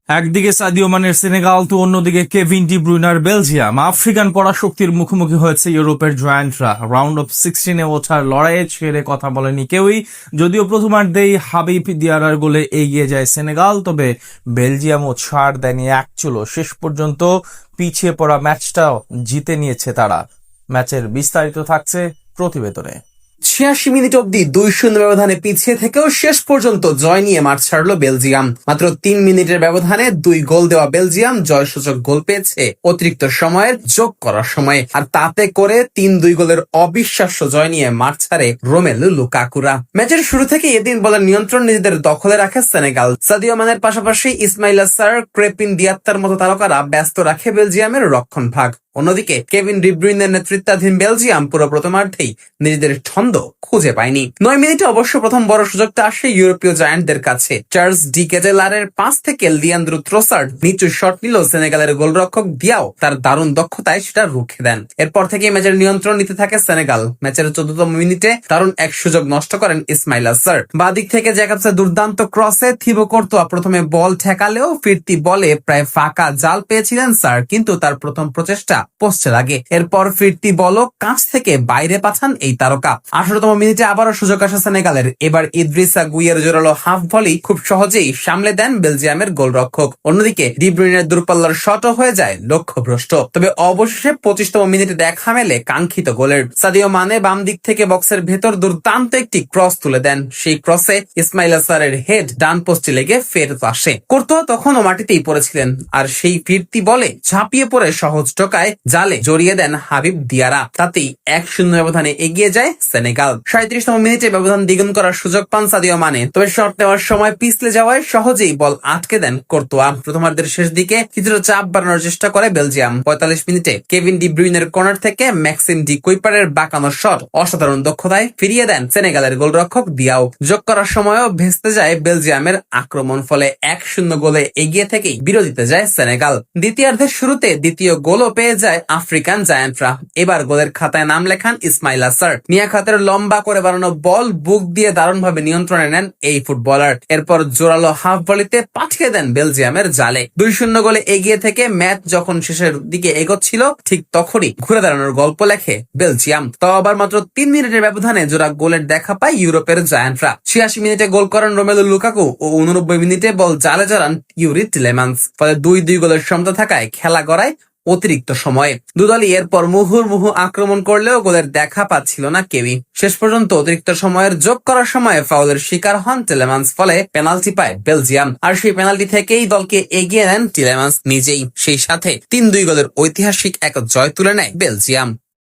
একদিকে সাদিও মানের সেনেগাল তো অন্যদিকে কেভিন ডি ব্রুইনার বেলজিয়াম। আফ্রিকান পরাশক্তির মুখোমুখি হয়েছে ইউরোপের জয়ান্টরা। রাউন্ড অফ 16-এ ওঠার লড়াইয়ে ছেড়ে কথা বলেনি কেউই। যদিও প্রথমার্ধেই হাবিব দিয়ারার গোলে এগিয়ে যায় সেনেগাল, তবে বেলজিয়ামও ছাড় দেয়নি এক চুলো। শেষ পর্যন্ত পিছিয়ে পড়া ম্যাচটাও জিতে নিয়েছে তারা। ম্যাচের বিস্তারিত থাকছে প্রতিবেদনে। 86 মিনিট অব্দি 2-0 ব্যবধানে পিছিয়ে থেকেও শেষ পর্যন্ত জয় নিয়ে মাঠ ছাড়লো বেলজিয়াম। মাত্র 3 মিনিটের ব্যবধানে 2 গোল দেওয়া বেলজিয়াম জয়সূচক গোল পেয়েছে অতিরিক্ত সময়ের যোগ করার সময়, আর তাতে করে 3-2 গোলের অবিশ্বাস্য জয় নিয়ে মাঠ ছাড়ে রোমেলু লুকাকুরা। ম্যাচের শুরু থেকে এদিন বলের নিয়ন্ত্রণ নিজেদের দখলে রাখে সেনেগাল। সাদিও মানের পাশাপাশি ইসমাইলা সার, ক্রেপিন দিয়াত্তার মতো তারকারা ব্যস্ত রাখে বেলজিয়ামের রক্ষণ ভাগ। অন্যদিকে কেভিন ডি ব্রুইনের নেতৃত্বাধীন বেলজিয়াম পুরো প্রথমার্ধেই নিজেদের ছন্দ খুঁজে পায়নি। 9 মিনিটে অবশ্য প্রথম বড় সুযোগটা আসে ইউরোপীয় জায়ান্টদের কাছে। চার্লস ডি কেটেলারের পাস থেকে লিয়ান্দ্রো ট্রোসার্ড নিচু শট নিল সেনেগালের গোলরক্ষক দিয়াও তার দারুণ দক্ষতায় সেটা রুখে দেন। এরপর থেকে ম্যাচের নিয়ন্ত্রণ নিতে থাকে সেনেগাল। ম্যাচের 14তম মিনিটে দারুণ এক সুযোগ নষ্ট করেন ইসমাইলা সার। বাদিক থেকে জ্যাকবসে দুর্দান্ত ক্রসে থিবো কর্তোয়া প্রথমে বল ঠেকালেও ফিরতি বলে প্রায় ফাঁকা জাল পেয়েছিলেন সার, কিন্তু তার প্রথম প্রচেষ্টা পোস্টে লাগে। এরপর ফিরতি বলও কাছ থেকে বাইরে পাঠান এই তারকা। 18তম মিনিটে আবারও সুযোগ আসে সেনেগালের। এবার ইদ্রিসা গুইয়ের জোরালো হাফ ভলি খুব সহজেই সামলে দেন বেলজিয়ামের গোলরক্ষক। অন্যদিকে ডি ব্রুইনের দূরপাল্লার শটও হয়ে যায় লক্ষ্যভ্রষ্ট। তবে অবশেষে 25তম মিনিটে দেখা মেলে কাঙ্ক্ষিত গোলের। সাদিও মানে বাম দিক থেকে বক্সের ভেতর দুর্দান্ত একটি ক্রস তুলে দেন। সেই ক্রসে ইসমাইলা সারের হেড ডান পোস্টে লেগে ফেরত আসে। কর্তোয়া তখনও মাটিতেই পড়েছিলেন, আর সেই ফিরতি বলে ঝাঁপিয়ে পড়ে সহজ টোকায় জালে জড়িয়ে দেন হাবিব দিয়ারা। তাতেই 1-0 ব্যবধানে এগিয়ে যায় সেনেগাল। 37তম মিনিটে ব্যবধান দ্বিগুণ করার সুযোগ পান সাদিও মানে, তবে শট নেওয়ার সময় পিছলে যাওয়ায় সহজেই বল আটকে দেন কর্তোয়া। প্রথমার্ধের শেষ দিকে কিছুটা চাপ বাড়ানোর চেষ্টা করে বেলজিয়াম। 45 মিনিটে কেভিন ডি ব্রুইনের কর্নার থেকে ম্যাক্সিম ডি কুইপারের বাঁকানো শট অসাধারণ দক্ষতায় ফিরিয়ে দেন সেনেগালের গোলরক্ষক দিয়াও। যোগ করার সময়ও ভেস্তে যায় বেলজিয়ামের আক্রমণ, ফলে 1-0 গোলে এগিয়ে থেকেই বিরতিতে যায় সেনেগাল। দ্বিতীয়ার্ধের শুরুতে দ্বিতীয় গোলও পেয়ে যায় আফ্রিকান জায়ান্টরা। এবার গোলের খাতায় নাম লেখান ইসমাইলা সার। নিয়াখাতের লম্বা করে বানানো বল বুক দিয়ে দারুণভাবে নিয়ন্ত্রণে নেন এই ফুটবলার। এরপর জোরালো হাফ ভলিতে পাঠিয়ে দেন বেলজিয়ামের জালে। 2-0 গোলে এগিয়ে থেকে ম্যাচ যখন শেষের দিকে এগোচ্ছিল, ঠিক তখনই ঘুরে দাঁড়ানোর গল্প লেখে বেলজিয়াম। তাও আবার মাত্র 3 মিনিটের ব্যবধানে জোড়া গোলের দেখা পায় ইউরোপের জায়ান্টরা। 86 মিনিটে গোল করেন রোমেলু লুকাকু ও 89 মিনিটে বল জালে জড়ান ইউরি টিলেমান্স। ফলে 2-2 গোলের সমতা থাকায় খেলা গড়ায় অতিরিক্ত সময়ে। দুদলই এরপর মুহুর্মুহু আক্রমণ করলেও গোলের দেখা পাচ্ছিল না কেউই। শেষ পর্যন্ত অতিরিক্ত সময়ের যোগ করার সময় ফাউলের শিকার হন টিলেমান্স, ফলে পেনাল্টি পায় বেলজিয়াম। আর সেই পেনাল্টি থেকেই দলকে এগিয়ে নেন টিলেমান্স নিজেই। সেই সাথে 3-2 গোলের ঐতিহাসিক এক জয় তুলে নেয় বেলজিয়াম।